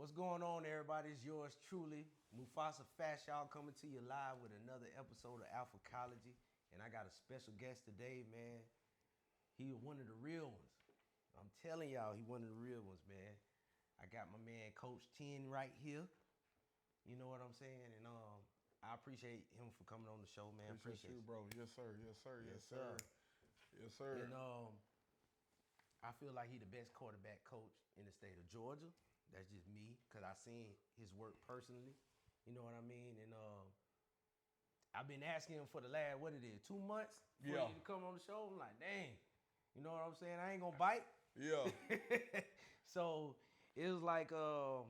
What's going on, everybody? It's yours truly, Mufasa Fashal, coming to you live with another episode of Alphacology. And I got a special guest today, man. He one of the real ones. I'm telling y'all, he one of the real ones, man. I got my man Koach 10 right here. You know what I'm saying? And I appreciate him for coming on the show, man. Appreciate you, bro. Yes, sir. Yes, sir. Yes, Yes, sir. sir. Yes, sir. And I feel like he the best quarterback coach in the state of Georgia. That's just me, because I seen his work personally. You know what I mean? And I've been asking him for the last, 2 months for you to come on the show. I'm like, dang. You know what I'm saying? I ain't gonna bite. Yeah. So it was like, I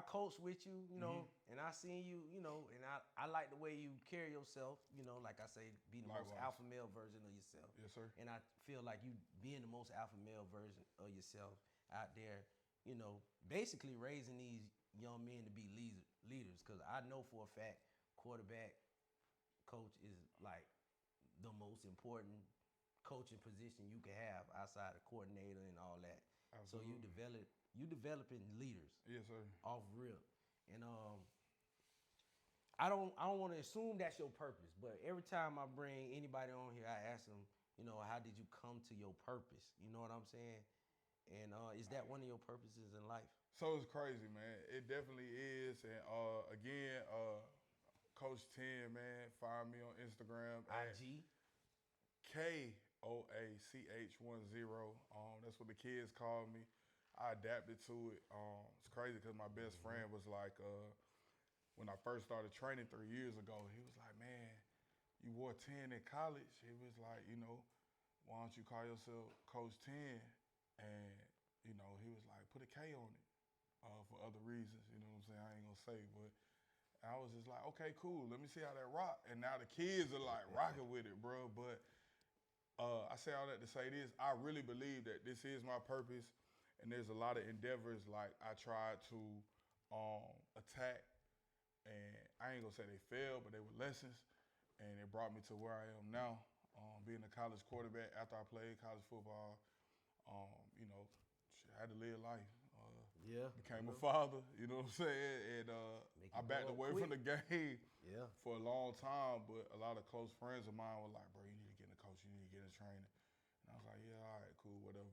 coached with you, and I seen you, and I like the way you carry yourself, like I say, be the most alpha male version of yourself. Yes, sir. And I feel like you being the most alpha male version of yourself out there, basically raising these young men to be leaders. Because I know for a fact, quarterback coach is like the most important coaching position you can have outside of coordinator and all that. Absolutely. So you developing leaders. Yes, sir. Off rip. And I don't want to assume that's your purpose, but every time I bring anybody on here, I ask them, how did you come to your purpose? You know what I'm saying? And is that one of your purposes in life? So it's crazy, man. It definitely is. And again, Koach 10, man, find me on Instagram. IG? KOACH10. That's what the kids call me. I adapted to it. It's crazy because my best friend was like, when I first started training 3 years ago, he was like, man, you wore 10 in college. He was like, why don't you call yourself Koach 10? And, he was like, put a K on it for other reasons, you know what I'm saying? I ain't gonna say, but I was just like, okay, cool. Let me see how that rock. And now the kids are like rocking with it, bro. But I say all that to say this. I really believe that this is my purpose. And there's a lot of endeavors like I tried to attack, and I ain't gonna say they failed, but they were lessons, and it brought me to where I am now, being a college quarterback after I played college football. I had to live life. Became a father, you know what I'm saying? And I backed away from the game for a long time, but a lot of close friends of mine were like, bro, you need to get in the coach, you need to get in the training. And I was like, yeah, all right, cool, whatever.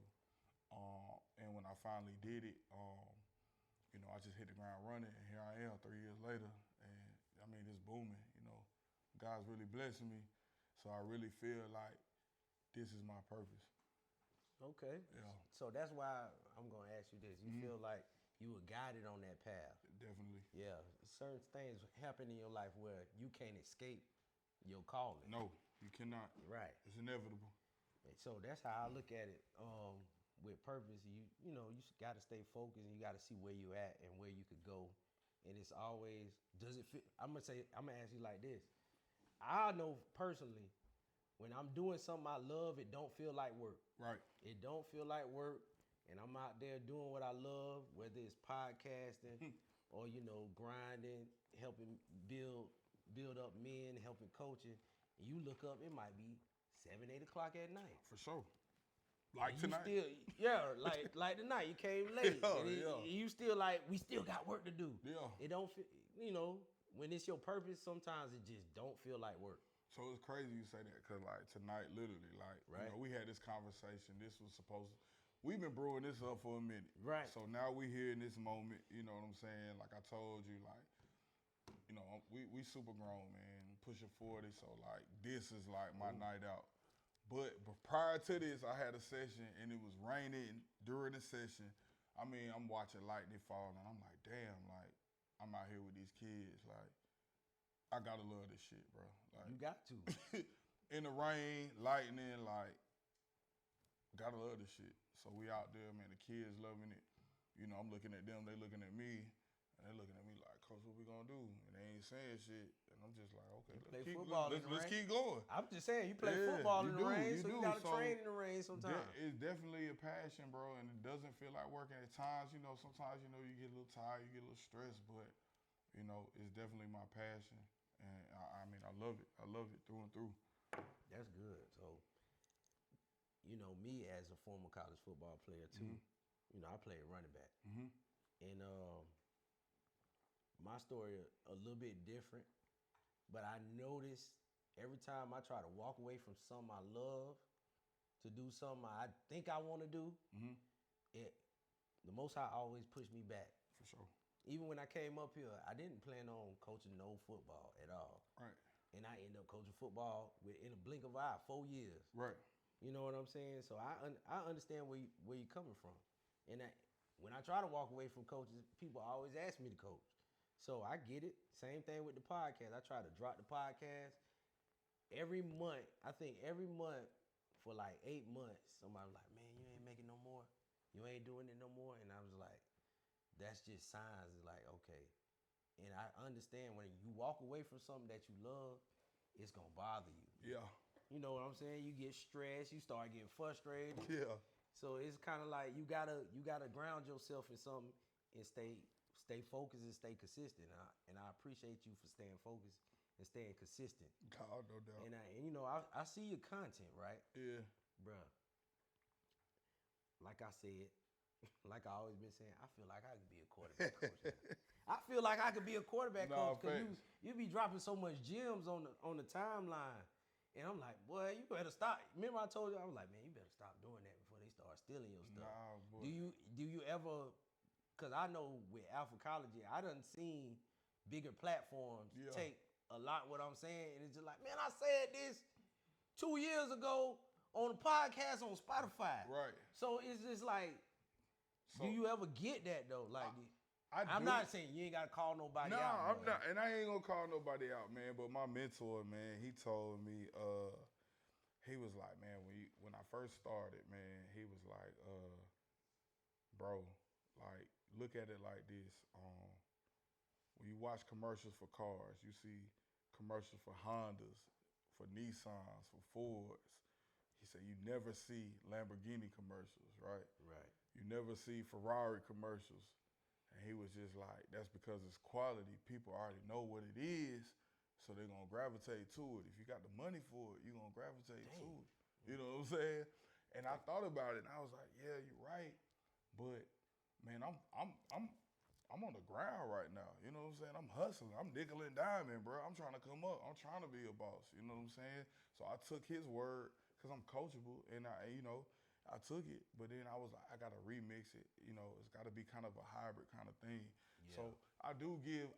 And when I finally did it, I just hit the ground running, and here I am 3 years later, and I mean, it's booming, God's really blessing me, so I really feel like this is my purpose. Okay. Yeah. So that's why I'm going to ask you this. You feel like you were guided on that path. Definitely. Yeah. Certain things happen in your life where you can't escape your calling. No, you cannot. Right. It's inevitable. So that's how I look at it. With purpose, you got to stay focused, and you got to see where you at and where you could go. And it's always, does it fit? I'm gonna ask you like this. I know personally, when I'm doing something I love, it don't feel like work. Right. It don't feel like work, and I'm out there doing what I love, whether it's podcasting or grinding, helping build up men, helping coaching. And you look up, it might be 7, 8 o'clock at night. For sure. Like and tonight. Like tonight. You came late. Yeah. You still like, we still got work to do. Yeah. It don't feel, when it's your purpose, sometimes it just don't feel like work. So it's crazy you say that, because like tonight, literally, like, we had this conversation. This was we've been brewing this up for a minute. Right. So now we here in this moment, you know what I'm saying? Like I told you, like, we super grown, man, pushing 40. So like, this is like my night out. But prior to this, I had a session, and it was raining during the session. I mean, I'm watching lightning fall, and I'm like, damn, like, I'm out here with these kids. Like, I gotta love this shit, bro. Like, You got to. in the rain, lightning, like, gotta love this shit. So we out there, man, the kids loving it. I'm looking at them, they looking at me. And they looking at me like, Coach, what we gonna do? And they ain't saying shit. And I'm just like, okay, let's keep going. I'm just saying, you play football in the rain, so you gotta train in the rain sometimes. It's definitely a passion, bro, and it doesn't feel like working at times. Sometimes, you get a little tired, you get a little stressed, but, it's definitely my passion. And I mean, I love it. I love it through and through. That's good. So, me as a former college football player too, I played running back. And my story a little bit different, but I noticed every time I try to walk away from something I love to do something I think I want to do, the Most High always pushed me back. For sure. Even when I came up here, I didn't plan on coaching no football at all. Right. And I ended up coaching football in a blink of an eye, 4 years. Right. You know what I'm saying? So I understand where you're coming from. And when I try to walk away from coaches, people always ask me to coach. So I get it. Same thing with the podcast. I try to drop the podcast every month. I think every month for like 8 months, somebody was like, man, you ain't making no more. You ain't doing it no more. And I was like, that's just signs. It's like, okay. And I understand when you walk away from something that you love, it's going to bother you. Yeah. You know what I'm saying? You get stressed. You start getting frustrated. Yeah. So it's kind of like you gotta ground yourself in something and stay focused and stay consistent. And I appreciate you for staying focused and staying consistent. God, no doubt. And you know, I see your content, right? Yeah. Bruh. Like I said, like I always been saying, I feel like I could be a quarterback coach now. I feel like I could be a quarterback coach because you be dropping so much gems on the timeline. And I'm like, boy, you better stop. Remember I told you, I was like, man, you better stop doing that before they start stealing your stuff. Nah, boy. Do you ever, because I know with Alphacology, I done seen bigger platforms take a lot what I'm saying. And it's just like, man, I said this 2 years ago on a podcast on Spotify. Right. So it's just like, do you ever get that though? Like, I'm not saying you ain't got to call nobody out. No, I'm not. And I ain't going to call nobody out, man. But my mentor, man, he told me, he was like, man, when I first started, man, he was like, bro, like, look at it like this. When you watch commercials for cars, you see commercials for Hondas, for Nissans, for Fords. He said you never see Lamborghini commercials, right? Right. You never see Ferrari commercials. And he was just like, that's because it's quality. People already know what it is, so they're going to gravitate to it. If you got the money for it, you're going to gravitate to it. You know what I'm saying? And I thought about it, and I was like, yeah, you're right. But, man, I'm on the ground right now. You know what I'm saying? I'm hustling. I'm nickel and diming, bro. I'm trying to come up. I'm trying to be a boss. You know what I'm saying? So I took his word because I'm coachable, and I took it, but then I was like, I gotta remix it. You know, it's gotta be kind of a hybrid kind of thing. Yeah. So I do give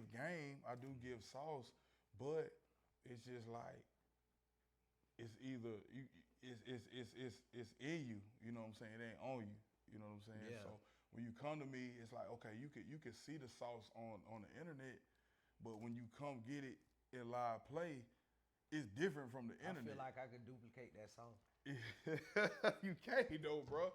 game, I do give sauce, but it's just like it's either it's in you. You know what I'm saying? It ain't on you. You know what I'm saying? Yeah. So when you come to me, it's like, okay, you could see the sauce on the internet, but when you come get it in live play, it's different from the internet. I feel like I could duplicate that sauce. You can't though, bro.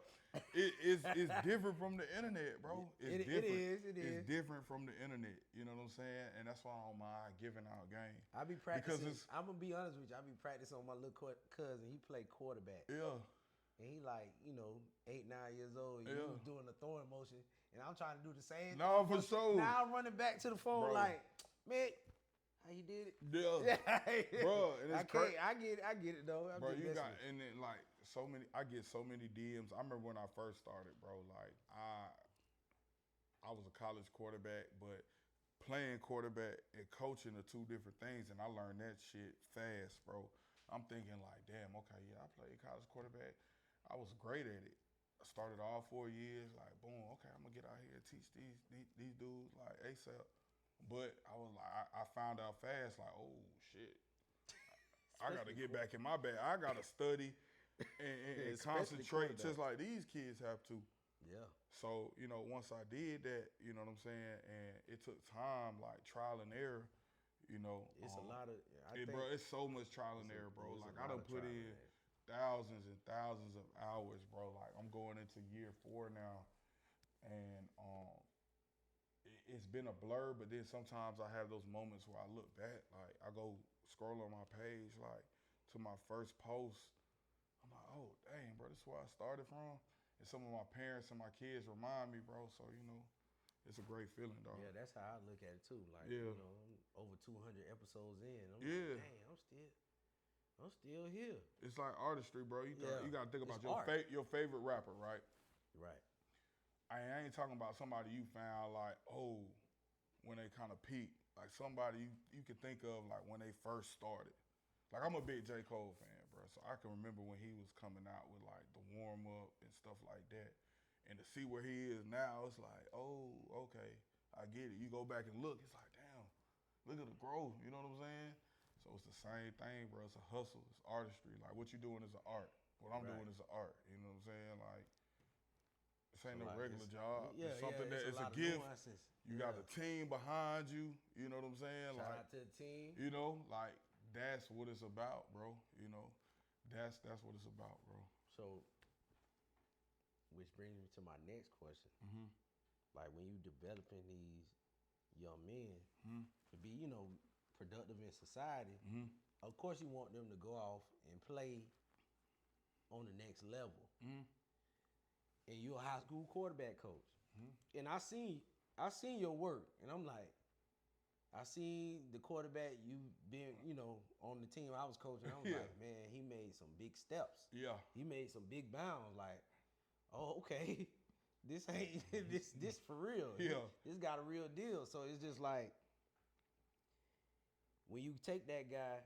It's different from the internet, bro. It's different. It is. It's different from the internet. You know what I'm saying? And that's why I don't mind giving out game. I be practicing. I'm gonna be honest with you. I be practicing on my little cousin. He played quarterback. Yeah. And he like, 8, 9 years old. He was doing the throwing motion, and I'm trying to do the same. No, for sure. Now I'm running back to the phone, bro. Like, man. How you did it? Yeah, bro. And it's crazy. I get it though. Bro, you got and then like so many. I get so many DMs. I remember when I first started, bro. Like I was a college quarterback, but playing quarterback and coaching are two different things, and I learned that shit fast, bro. I'm thinking like, damn, okay, yeah, I played college quarterback. I was great at it. I started all 4 years, like, boom, okay, I'm gonna get out here and teach these dudes like ASAP. But I was like, I found out fast, like, oh shit, I got to get back in my bag. I got to study and concentrate just like these kids have to. Yeah. So, once I did that, you know what I'm saying, and it took time, like trial and error, It's a lot of, bro, it's so much trial and error, bro. Like, I done put in thousands and thousands of hours, bro. Like, I'm going into year 4 now, and it's been a blur, but then sometimes I have those moments where I look back, like I go scroll on my page, like to my first post. I'm like, oh, dang, bro, this is where I started from. And some of my parents and my kids remind me, bro. So, it's a great feeling, dog. Yeah, that's how I look at it too. Like, I'm over 200 episodes in. I'm like, dang, I'm still here. It's like artistry, bro. You got to think about your favorite rapper, right? Right. I ain't talking about somebody you found like, oh, when they kind of peaked. Like somebody you can think of like when they first started. Like I'm a big J. Cole fan, bro. So I can remember when he was coming out with like the warm up and stuff like that. And to see where he is now, it's like, oh, okay, I get it. You go back and look, it's like, damn, look at the growth. You know what I'm saying? So it's the same thing, bro. It's a hustle. It's artistry. Like what you doing is an art. What I'm doing is an art. You know what I'm saying? Like this ain't no regular job. Yeah, it's something that it's a gift. You got a team behind you. You know what I'm saying? Shout like out to the team. You know, like that's what it's about, bro. You know, that's what it's about, bro. So, which brings me to my next question. Mm-hmm. Like when you developing these young men to be, productive in society, of course you want them to go off and play on the next level. And you're a high school quarterback coach. And I seen your work, and I'm like, I seen the quarterback you been, on the team I was coaching. I was like, man, he made some big steps. Yeah. He made some big bounds. Like, oh, okay, this ain't this for real. Yeah. This got a real deal. So it's just like when you take that guy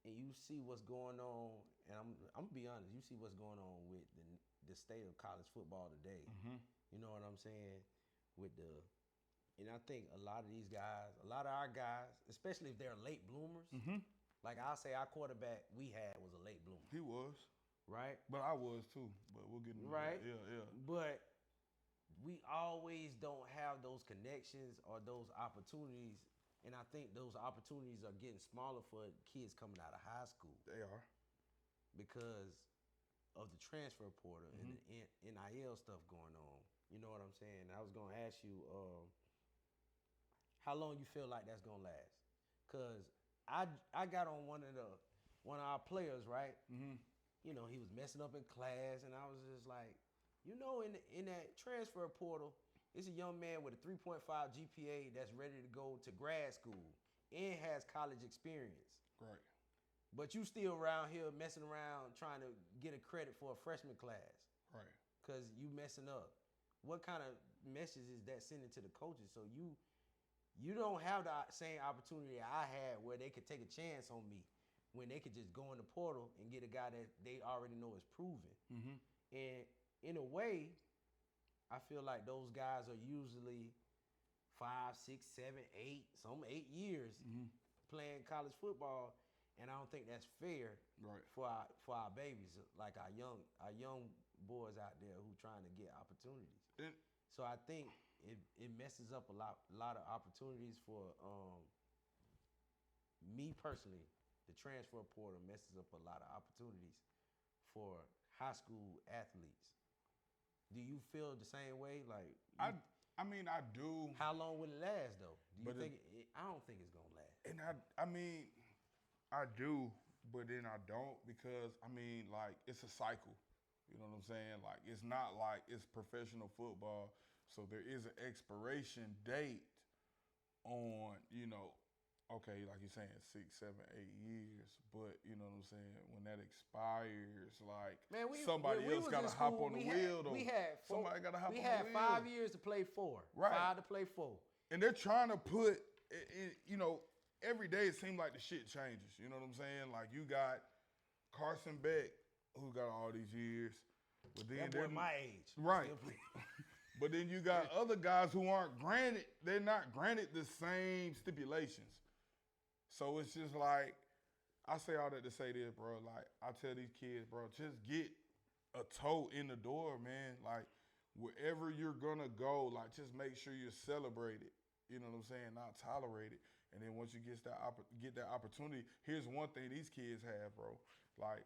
and you see what's going on, and I'm gonna be honest, you see what's going on with the state of college football today. You know what I'm saying? And I think a lot of these guys, a lot of our guys, especially if they're late bloomers, like I'll say our quarterback we had was a late bloomer. He was. Right? But I was too. But we'll get into that. Yeah. But we always don't have those connections or those opportunities. And I think those opportunities are getting smaller for kids coming out of high school. They are. Because of the transfer portal and the NIL stuff going on. You know what I'm saying? I was going to ask you, how long you feel like that's going to last? Because I got on one of our players, right? He was messing up in class, and I was just like, in that transfer portal, it's a young man with a 3.5 GPA that's ready to go to grad school and has college experience. Right. But you still around here messing around trying to get a credit for a freshman class. Right. Because you messing up. What kind of message is that sending to the coaches? So you don't have the same opportunity I had where they could take a chance on me when they could just go in the portal and get a guy that they already know is proven. And in a way, I feel like those guys are usually 5, 6, 7, 8, some 8 years playing college football, and I don't think that's fair for our babies, like our young boys out there who trying to get opportunities. So I think it messes up a lot of opportunities for me personally. The transfer portal messes up a lot of opportunities for high school athletes. Do you feel the same way? Like I mean, I do. How long will it last though? Do you think I don't think it's gonna last. And I mean, I do, but then I don't because I mean, like it's a cycle. You know what I'm saying? Like it's not like it's professional football, so there is an expiration date on okay, like you're saying, 6, 7, 8 years, but you know what I'm saying? When that expires, like somebody else got to hop on the wheel. Somebody got to hop on the wheel. We had 5 years to play 4. Right. 5 to play 4. And they're trying to put, every day it seems like the shit changes. You know what I'm saying? Like you got Carson Beck, who got all these years. But then that boy my age. Right. But then you got other guys who they're not granted the same stipulations. So it's just like, I say all that to say this, bro. Like, I tell these kids, bro, just get a toe in the door, man. Like, wherever you're going to go, like, just make sure you're celebrated. You know what I'm saying? Not tolerated. And then once you get that opportunity, here's one thing these kids have, bro. Like,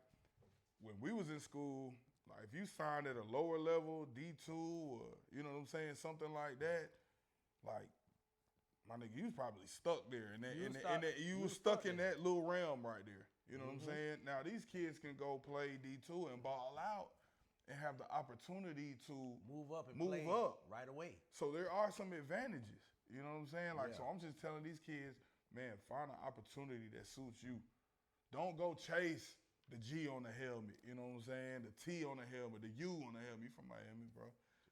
when we was in school, like, if you signed at a lower level, D2, or, you know what I'm saying, something like that, like, my nigga, you was probably stuck there, and you was stuck in that little realm right there. You know what I'm saying? Now these kids can go play D2 and ball out, and have the opportunity to move up right away. So there are some advantages. You know what I'm saying? Like, so I'm just telling these kids, man, find an opportunity that suits you. Don't go chase the G on the helmet. You know what I'm saying? The T on the helmet, the U on the helmet. You from Miami, bro?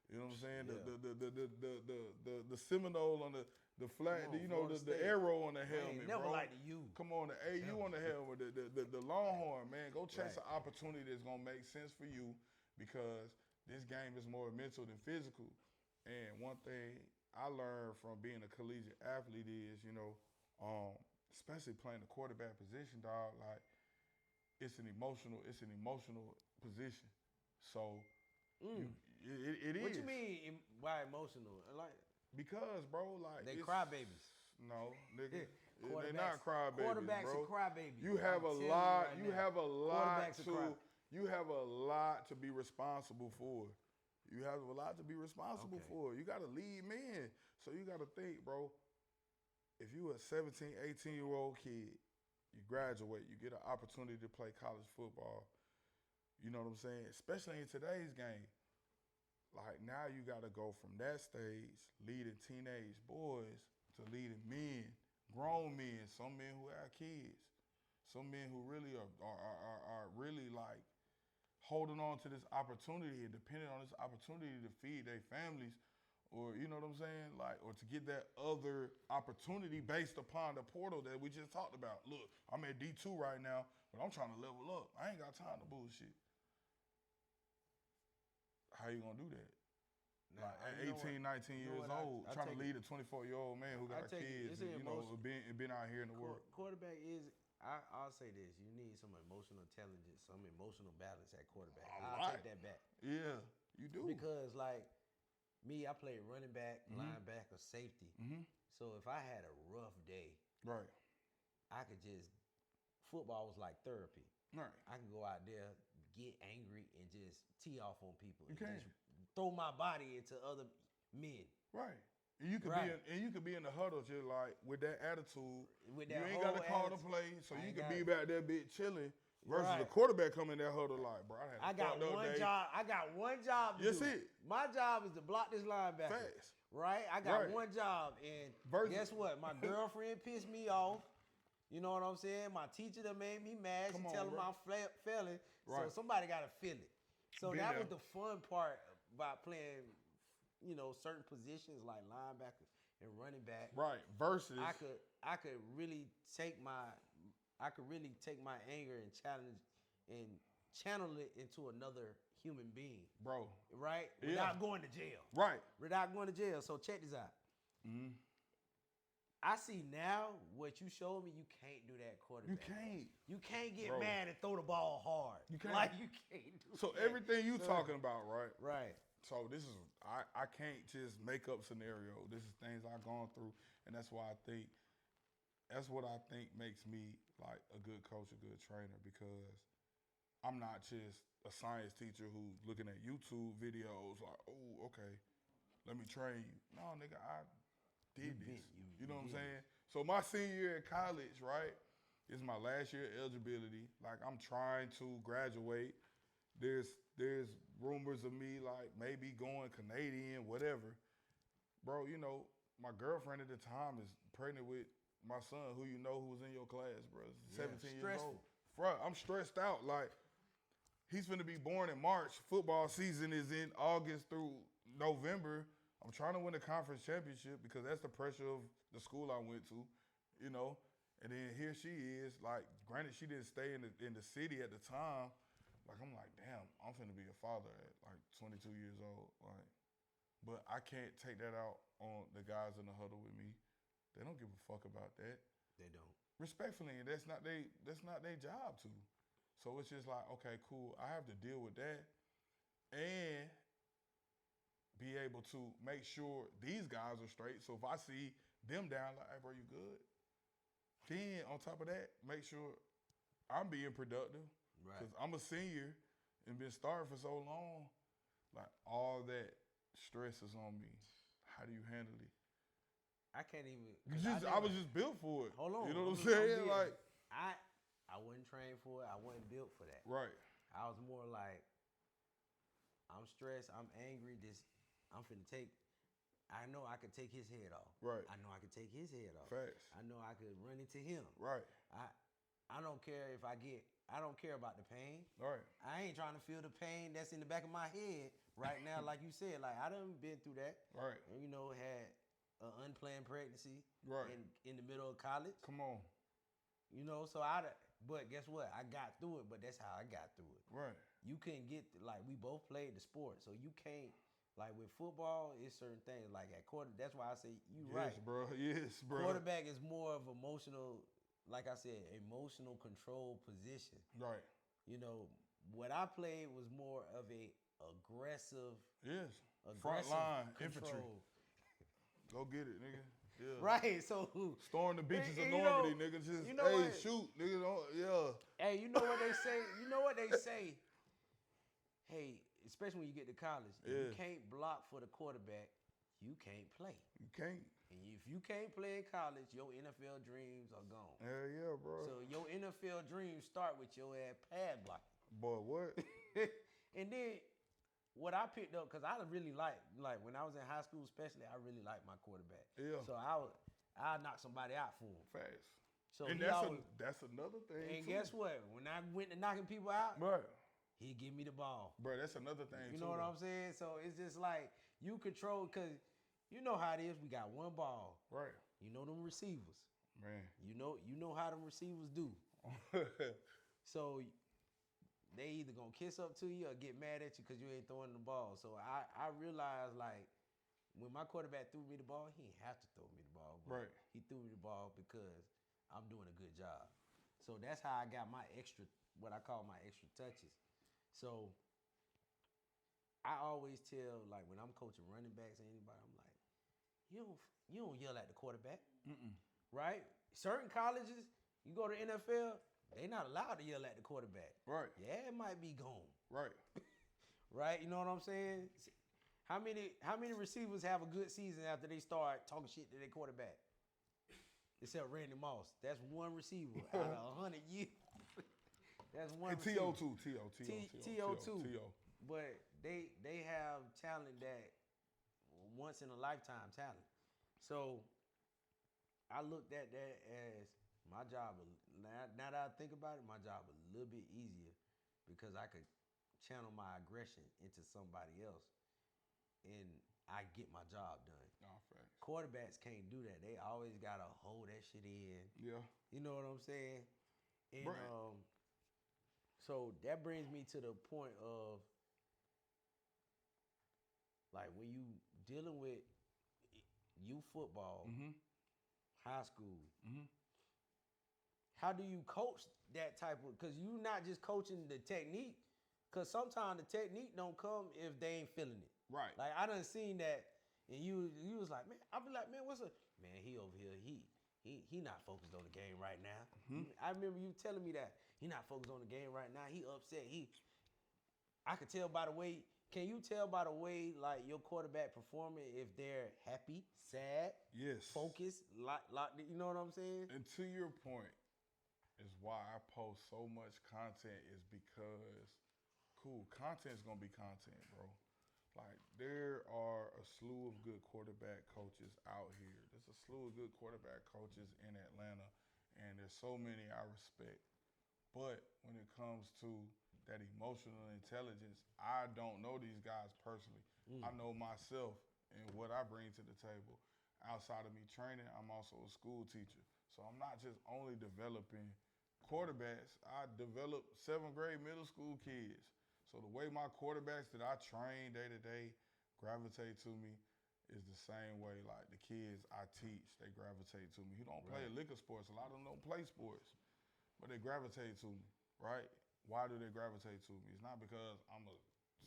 You know what I'm saying? Yeah. The Seminole on the flag, the arrow on the helmet, never bro. like the U. Come on, the AU on the helmet, the Longhorn, man. Go chase Right. an opportunity that's gonna make sense for you, because this game is more mental than physical. And one thing I learned from being a collegiate athlete is, especially playing the quarterback position, dog, like it's an emotional position. So it is. What you mean by emotional? Like, because, bro, like they crybabies. No, nigga. They Quarterbacks- not crybabies, quarterbacks bro. are crybabies. You have a I'm telling you lot. right You now. have a lot Quarterbacks are to. You have a lot to be responsible for. You have a lot to be responsible for. You got to lead men. So you got to think, bro. If you a 17, 18-year-old kid, you graduate, you get an opportunity to play college football. You know what I'm saying? Especially in today's game. Like, now you got to go from that stage, leading teenage boys, to leading men, grown men, some men who have kids, some men who really are really like holding on to this opportunity and depending on this opportunity to feed their families, or you know what I'm saying, like, or to get that other opportunity based upon the portal that we just talked about. Look, I'm at D2 right now, but I'm trying to level up. I ain't got time to bullshit. How you gonna do that? Now, Like at 18, 19 years old, trying to lead a 24-year-old man who got kids and, been out here in the world. Quarterback is, I'll say this, you need some emotional intelligence, some emotional balance at quarterback. I'll take that back. Yeah, you do. Because, like, me, I played running back, linebacker, safety. So if I had a rough day, right, I could just, football was like therapy. Right. I can go out there, get angry, and just tee off on people. You can. Just throw my body into other men. Right. And you could be in the huddle just like with that attitude. With that you ain't got to call the play, so you could be back there bit chilling versus the quarterback coming in that huddle like, bro, I got one job. I got one job to do. That's it. My job is to block this linebacker. Facts. Right? I got one job. And guess what? My girlfriend pissed me off. You know what I'm saying? My teacher that made me mad. She telling me I'm failing. Right. So somebody got to feel it. So that was the fun part about playing, certain positions like linebacker and running back. Right. Versus I could really take my anger and channel it into another human being. Bro. Right? Without going to jail. Right. Without going to jail. So check this out. I see now what you showed me, you can't do that quarterback. You can't get mad and throw the ball hard. You can't. Like, you can't do so that. everything you talking about, right? Right. So this is, I can't just make up scenario. This is things I've gone through, and that's what I think makes me like a good coach, a good trainer, because I'm not just a science teacher who's looking at YouTube videos like, oh, okay, let me train you. No, nigga, I did this. You know what I'm saying? So my senior year in college, right, is my last year of eligibility. Like, I'm trying to graduate. There's rumors of me like maybe going Canadian, whatever. Bro, my girlfriend at the time is pregnant with my son, who was in your class, bro. 17 years old. Bro, I'm stressed out. Like, he's finna be born in March. Football season is in August through November. I'm trying to win a conference championship because that's the pressure of the school I went to, And then here she is. Like, granted, she didn't stay in the city at the time. Like, I'm like, damn, I'm finna be a father at like 22 years old. Like, but I can't take that out on the guys in the huddle with me. They don't give a fuck about that. They don't. Respectfully, and that's not their job to. So it's just like, okay, cool. I have to deal with that and be able to make sure these guys are straight. So if I see them down, like, hey, bro, you good? Then on top of that, make sure I'm being productive. Right. Because I'm a senior and been starting for so long. Like, all that stress is on me. How do you handle it? I can't even. I was just built for it. Hold on. You know what I'm saying? Like, I wasn't trained for it. I wasn't built for that. Right. I was more like, I'm stressed. I'm angry. I'm finna take. I know I could take his head off. Right. I know I could take his head off. Facts. I know I could run into him. Right. I don't care if I get I don't care about the pain. Right. I ain't trying to feel the pain that's in the back of my head right now, like you said. Like I done been through that. Right. And, you know, had an unplanned pregnancy. Right. In the middle of college. Come on. You know, but guess what? I got through it, but that's how I got through it. Right. You couldn't get, like, we both played the sport, so you can't, like, with football, it's certain things, like, at quarter, that's why I say, right. Yes, bro. Quarterback is more of emotional, like I said, emotional control position. Right. You know, what I played was more of a aggressive. Yes. Front line infantry. Go get it, nigga. Yeah. Right, so storm the beaches of you Normandy, know, nigga. Just you know hey, what? shoot, nigga. Yeah. Hey, you know what they say? You know what they say? Hey, especially when you get to college, if you can't block for the quarterback, you can't play. You can't. And if you can't play in college, your NFL dreams are gone. Hell yeah, bro. So your NFL dreams start with your ass pad blocking. Boy, what? And then what I picked up, because I really like when I was in high school especially, I really liked my quarterback. Yeah. So I'll knock somebody out for him. Fast. So and that's another thing. And too. guess what? When I went to knocking people out, right. he give me the ball. Bro, that's another thing You too. know what I'm saying? So it's just like you control, because you know how it is. We got one ball. Right. You know them receivers. Man. You know how them receivers do. So they either gonna kiss up to you or get mad at you because you ain't throwing the ball. So I realized, like, when my quarterback threw me the ball, he didn't have to throw me the ball. But right. He threw me the ball because I'm doing a good job. So that's how I got my extra, what I call my extra touches. So I always tell, like, when I'm coaching running backs or anybody, I'm like, you don't yell at the quarterback. Mm-mm. Right? Certain colleges, you go to NFL, they not allowed to yell at the quarterback. Right. Yeah, it might be gone. Right. Right? You know what I'm saying? How many receivers have a good season after they start talking shit to their quarterback? Except Randy Moss. That's one receiver out of 100 years. That's one and receiver. T.O. But they have talent that once in a lifetime talent. So I looked at that as my job. Now that I think about it, my job a little bit easier because I could channel my aggression into somebody else, and I get my job done. Oh, facts. Quarterbacks can't do that. They always gotta hold that shit in. Yeah. You know what I'm saying? And right. So that brings me to the point of, like, when you dealing with youth football, mm-hmm. high school, mm-hmm. how do you coach that type of, because you're not just coaching the technique, because sometimes the technique don't come if they ain't feeling it. Right. Like, I done seen that, and you was like, man, I be like, man, what's up? Man, he over here, he not focused on the game right now. Mm-hmm. I remember you telling me that. He not focused on the game right now. He upset. I could tell by the way, can you tell by the way, like, your quarterback performing if they're happy, sad, yes, focused, you know what I'm saying? And to your point, is why I post so much content is because, content's gonna be content, bro. Like, there are a slew of good quarterback coaches out here. There's a slew of good quarterback coaches in Atlanta, and there's so many I respect. But when it comes to that emotional intelligence, I don't know these guys personally. I know myself and what I bring to the table. Outside of me training, I'm also a school teacher. So I'm not just only developing quarterbacks, I develop 7th grade middle school kids. So the way my quarterbacks that I train day to day gravitate to me is the same way, like, the kids I teach, they gravitate to me. Who don't play liquor sports, a lot of them don't play sports, but they gravitate to me, right? Why do they gravitate to me? It's not because I'm a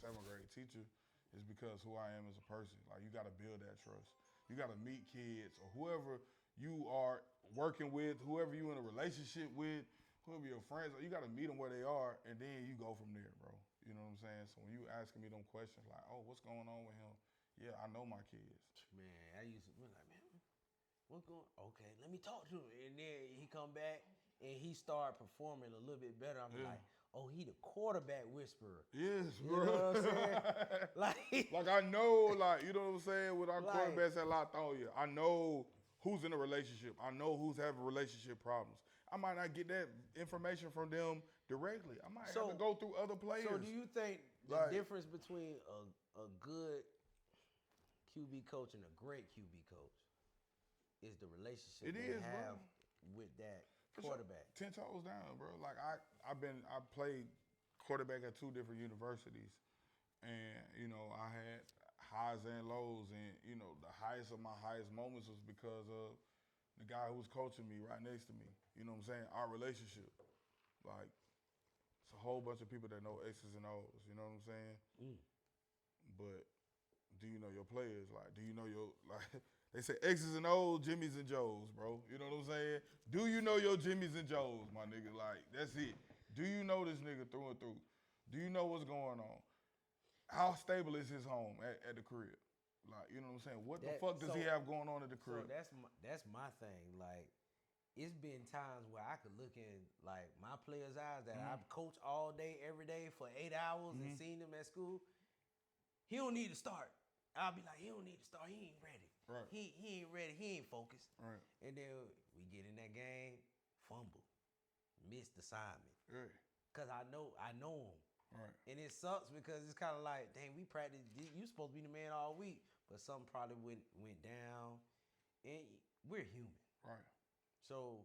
7th grade teacher. It's because who I am as a person. Like, you got to build that trust. You got to meet kids or whoever you are working with, whoever you in a relationship with, whoever your friends are. You got to meet them where they are, and then you go from there, bro. You know what I'm saying? So when you asking me them questions like, oh, what's going on with him? Yeah, I know my kids. Man, I used to be like, man, what's going on? Okay, let me talk to him. And then he come back and he start performing a little bit better. I'm like, oh, he the quarterback whisperer. Yes, bro. You know what I'm saying? like I know, like, you know what I'm saying, with our quarterbacks at Latonia, I know who's in a relationship. I know who's having relationship problems. I might not get that information from them directly. I might have to go through other players. So do you think the difference between a good QB coach and a great QB coach is the relationship they have with that quarterback? Sure. 10 toes down, bro. Like I played quarterback at 2 different universities, and I had highs and lows, and the highest of my highest moments was because of the guy who was coaching me right next to me. You know what I'm saying? Our relationship, like, it's a whole bunch of people that know X's and O's. You know what I'm saying? But do you know your players? Like, do you know your They say X's and O's, Jimmys and Joes, bro. You know what I'm saying? Do you know your Jimmys and Joes, my nigga? Like, that's it. Do you know this nigga through and through? Do you know what's going on? How stable is his home at the crib? Like, you know what I'm saying? What the fuck does he have going on at the crib? So that's my thing. Like, it's been times where I could look in like my players' eyes that I've coached all day, every day for 8 hours and seen them at school. He don't need to start. I'll be like, he don't need to start. He ain't ready. Right. He ain't ready. He ain't focused. Right. And then we get in that game, fumble, missed assignment. Right. Cause I know him. Right. And it sucks because it's kind of like, dang, we practiced. You supposed to be the man all week, but something probably went down. And we're human. Right. So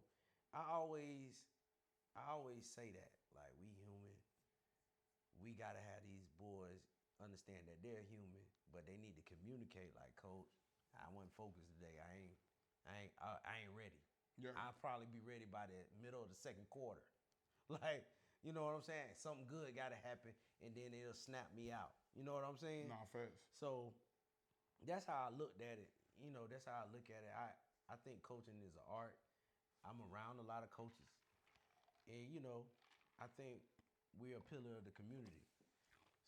I always say that, like, we human. We gotta have these boys understand that they're human, but they need to communicate. Like, coach, I wasn't focused today. I ain't ready. Yeah. I'll probably be ready by the middle of the second quarter. Like, you know what I'm saying? Something good gotta happen, and then it'll snap me out. You know what I'm saying? Nah, facts. So that's how I looked at it. That's how I look at it. I think coaching is an art. I'm around a lot of coaches. And, I think we're a pillar of the community.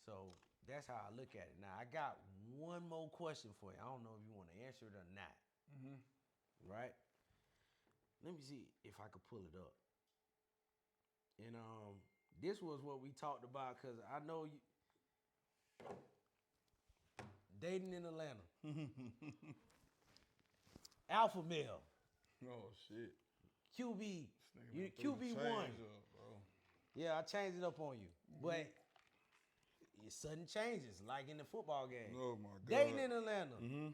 So that's how I look at it. Now, I got one more question for you. I don't know if you want to answer it or not. Mm-hmm. Right? Let me see if I could pull it up. And this was what we talked about, because I know you dating in Atlanta. Alpha male. Oh, shit. QB. You QB1. Yeah, I changed it up on you. But your sudden changes, like in the football game. Oh, my God. Dating in Atlanta. Mm-hmm.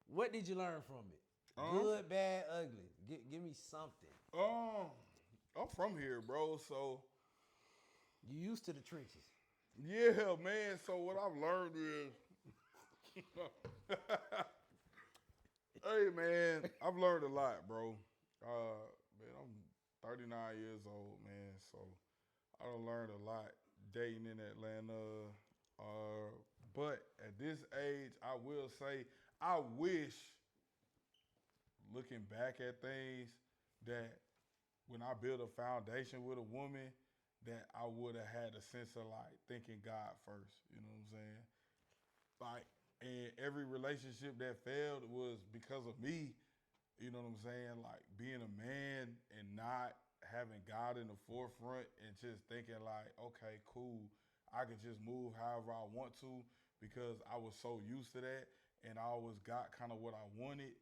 What did you learn from it? Good, bad, ugly. Give me something. I'm from here, bro, so. You used to the trenches. Yeah, man. So what I've learned is, hey, man, I've learned a lot, bro. Man, I'm 39 years old, man, so I done learned a lot dating in Atlanta. But at this age, I will say, I wish, looking back at things, that when I build a foundation with a woman, that I would have had a sense of like thinking God first. You know what I'm saying? Like, and every relationship that failed was because of me. You know what I'm saying? Like being a man and not having God in the forefront and just thinking like, okay, cool, I can just move however I want to because I was so used to that and I always got kind of what I wanted.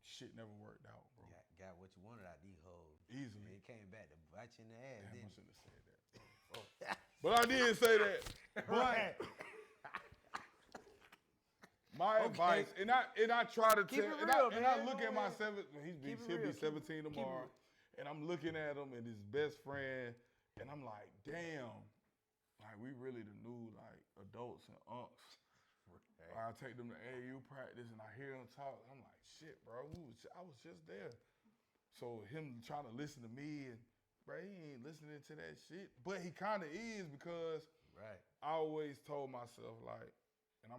Shit never worked out, bro. Got what you wanted out these hoes. Easily. And it came back to bite you in the ass. Damn, I shouldn't have said that. But I did say that. But my advice, and I try to tell, and I look at my he'll be 17 tomorrow, and I'm looking at him and his best friend, and I'm like, damn, like we really the new like adults and unks. Right. I take them to AAU practice and I hear them talk. I'm like, shit, bro, I was just there. So him trying to listen to me and, bro, he ain't listening to that shit. But he kind of is because I always told myself like, and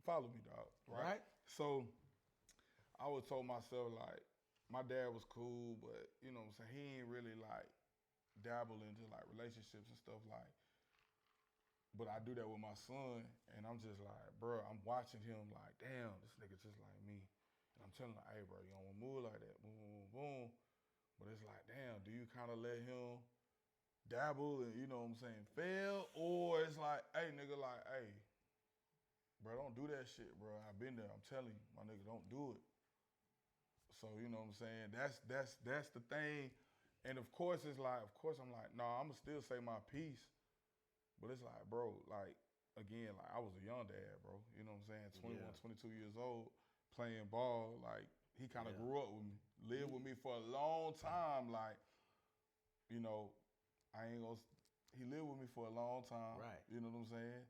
follow me, dog. Right? So I always told myself like, my dad was cool, but you know what I'm saying, he ain't really like dabble into like relationships and stuff like. But I do that with my son, and I'm just like, bro, I'm watching him like, damn, this nigga just like me. And I'm telling him, hey, bro, you don't want to move like that, boom, boom, boom. But it's like, damn, do you kind of let him dabble and, you know what I'm saying, fail? Or it's like, hey, nigga, like, hey, bro, don't do that shit, bro. I've been there. I'm telling you, my nigga, don't do it. So you know what I'm saying? That's the thing. And of course I'm like, no, I'ma still say my piece. But it's like, bro, like, again, like I was a young dad, bro. You know what I'm saying? 21, 22 years old, playing ball. Like, he kind of grew up with me, lived with me for a long time. Like, you know, he lived with me for a long time. Right. You know what I'm saying?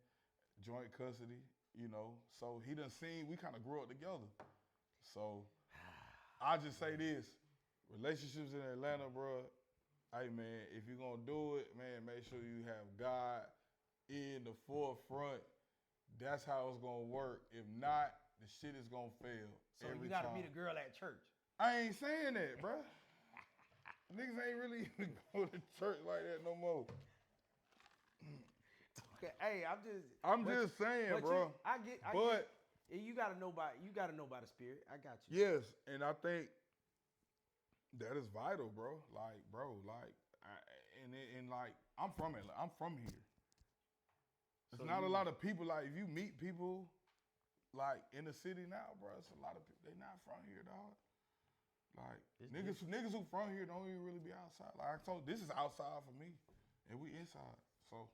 Joint custody, you know. So he done seen, we kind of grew up together. So I just say this, relationships in Atlanta, bro, hey, man, if you're going to do it, man, make sure you have God in the forefront. That's how it's going to work. If not, the shit is going to fail. So you got to meet a girl at church. I ain't saying that, bro. Niggas ain't really even go to church like that no more. Okay, hey, I'm just saying, bro. I get. You gotta know by the spirit. I got you. Yes, and I think that is vital, bro. Like, I'm from Atlanta. I'm from here. There's not a lot of people, like, if you meet people, like, in the city now, bro, it's a lot of people, they not from here, dog. Like, niggas who from here don't even really be outside. Like I told, this is outside for me, and we inside, so.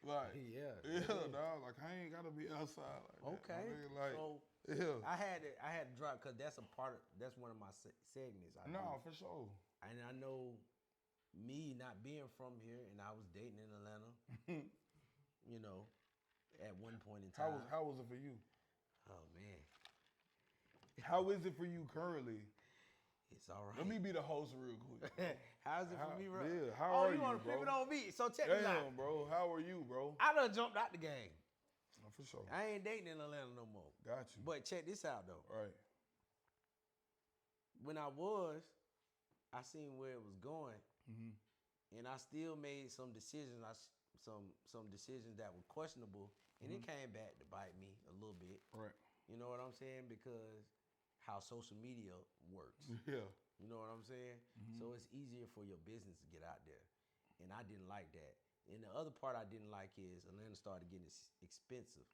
Like, yeah, dog, like, I ain't gotta be outside like that. Okay, like, so yeah. I had to drop, because that's one of my segments. For sure. And I know me not being from here, and I was dating in Atlanta, you know, at one point in time. How was it for you? Oh, man. How is it for you currently? It's all right. Let me be the host real quick. How's it for me, bro? Yeah, how are you, you want to flip it on me? So check this out. Damn, bro. How are you, bro? I done jumped out the game. For sure. I ain't dating in Atlanta no more. Got you. But check this out, though. Right. When I seen where it was going, and I still made some decisions. Some decisions that were questionable, and it came back to bite me a little bit. Right. You know what I'm saying? Because how social media works. Yeah. You know what I'm saying? So it's easier for your business to get out there, and I didn't like that. And the other part I didn't like is Atlanta started getting expensive.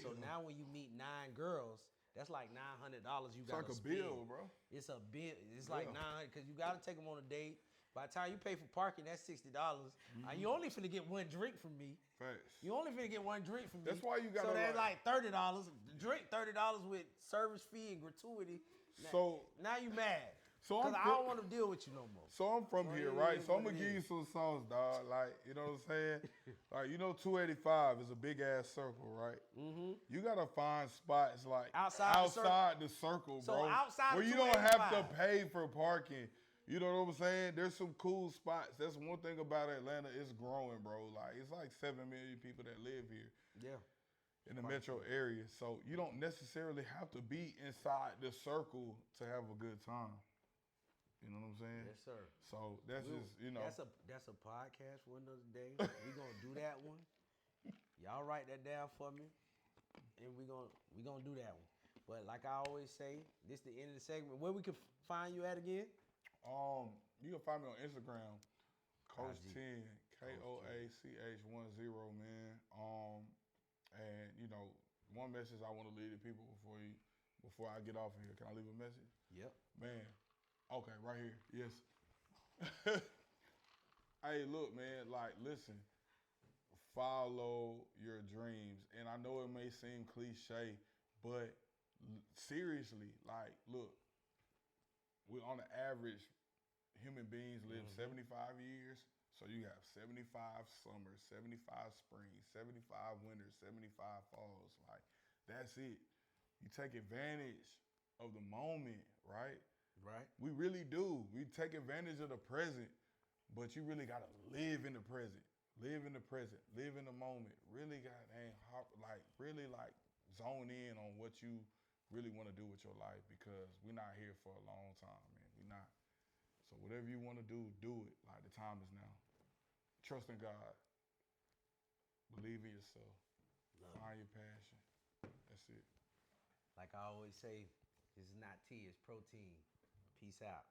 So now when you meet 9 girls, that's like $900 you got to spend. It's like a bill, bro. It's a bill. It's like $900 because you got to take them on a date. By the time you pay for parking, that's $60. You only finna get one drink from me. Facts. You only finna get one drink from me. That's why you got to. So that's like $30. Drink $30 with service fee and gratuity. So now you mad. So I don't want to deal with you no more. So I'm from here, right? So I'm gonna give you some songs, dog. Like, you know what I'm saying? Like, you know, 285 is a big ass circle, right? You gotta find spots like outside the circle, bro. So outside where you don't have to pay for parking. You know what I'm saying? There's some cool spots. That's one thing about Atlanta. It's growing, bro. Like, it's like 7 million people that live here. Yeah. In the metro area. So you don't necessarily have to be inside the circle to have a good time. You know what I'm saying? Yes, sir. So that's just, you know. That's a podcast for another day. We're gonna do that one. Y'all write that down for me. And we're gonna do that one. But like I always say, this is the end of the segment. Where we can find you at again? You can find me on Instagram, Koach10, KOACH10, man. And you know, one message I want to leave to people before I get off of here. Can I leave a message? Yep. Man. Okay, right here. Yes. Hey, look, man. Like, listen. Follow your dreams, and I know it may seem cliche, but seriously, like, look. We on the average, human beings live 75 years. So you have 75 summers, 75 springs, 75 winters, 75 falls. Like, that's it. You take advantage of the moment, right? Right. We really do. We take advantage of the present, but you really got to live in the present. Live in the present. Live in the moment. Really really zone in on what you really want to do with your life, because we're not here for a long time, man. We're not. So whatever you want to do it. Like, the time is now. Trust in God. Believe in yourself. Find your passion. That's it. Like I always say, this is not tea, it's protein. Peace out.